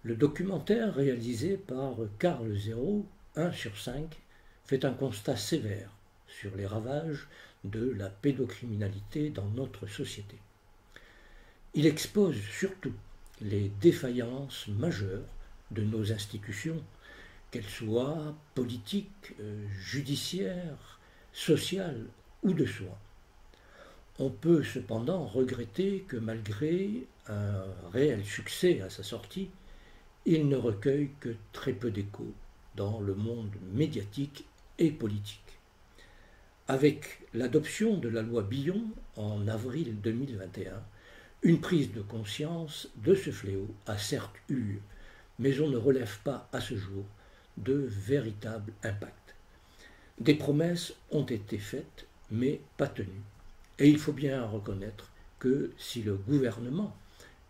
Le documentaire réalisé par Carl Zero, 1 sur 5, fait un constat sévère sur les ravages de la pédocriminalité dans notre société. Il expose surtout les défaillances majeures de nos institutions, qu'elles soient politiques, judiciaires, sociales ou de soins. On peut cependant regretter que malgré un réel succès à sa sortie, il ne recueille que très peu d'écho dans le monde médiatique et politique. Avec l'adoption de la loi Billon en avril 2021, une prise de conscience de ce fléau a certes eu lieu, mais on ne relève pas à ce jour de véritable impact. Des promesses ont été faites, mais pas tenues. Et il faut bien reconnaître que si le gouvernement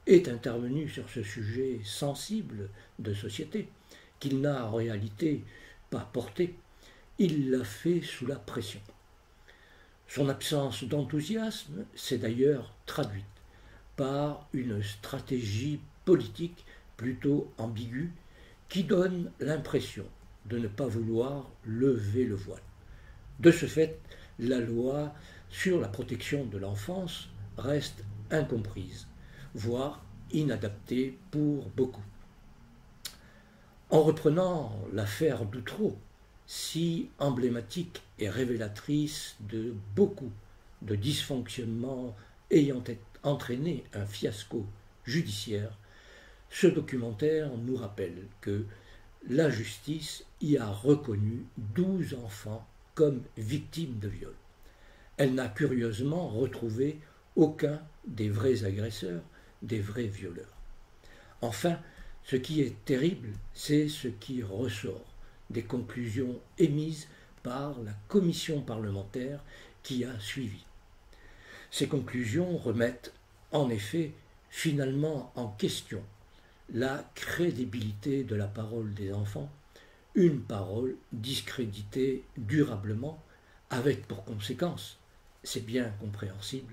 est intervenu sur ce sujet sensible de société, qu'il n'a en réalité pas porté, il l'a fait sous la pression. Son absence d'enthousiasme s'est d'ailleurs traduite par une stratégie politique plutôt ambiguë qui donne l'impression de ne pas vouloir lever le voile. De ce fait, la loi sur la protection de l'enfance reste incomprise, voire inadaptée pour beaucoup. En reprenant l'affaire d'Outreau, si emblématique et révélatrice de beaucoup de dysfonctionnements ayant entraîné un fiasco judiciaire, ce documentaire nous rappelle que la justice y a reconnu 12 enfants comme victimes de viol. Elle n'a curieusement retrouvé aucun des vrais agresseurs, des vrais violeurs. Enfin, ce qui est terrible, c'est ce qui ressort des conclusions émises par la commission parlementaire qui a suivi. Ces conclusions remettent en effet finalement en question la crédibilité de la parole des enfants, une parole discréditée durablement, avec pour conséquence, c'est bien compréhensible,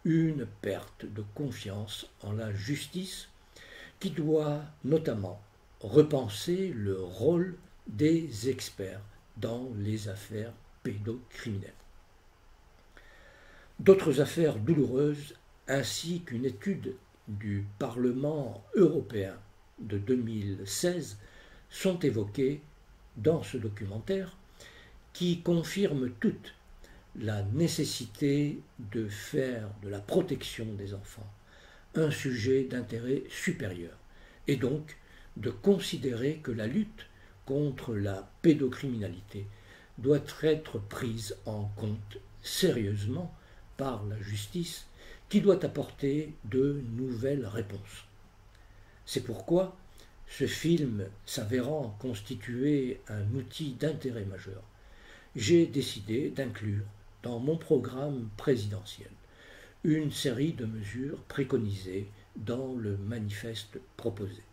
une perte de confiance en la justice qui doit notamment repenser le rôle des experts dans les affaires pédocriminelles. D'autres affaires douloureuses ainsi qu'une étude du Parlement européen de 2016 sont évoquées dans ce documentaire qui confirme toute la nécessité de faire de la protection des enfants un sujet d'intérêt supérieur et donc de considérer que la lutte contre la pédocriminalité doit être prise en compte sérieusement par la justice qui doit apporter de nouvelles réponses. C'est pourquoi ce film s'avérant constituer un outil d'intérêt majeur, j'ai décidé d'inclure dans mon programme présidentiel une série de mesures préconisées dans le manifeste proposé.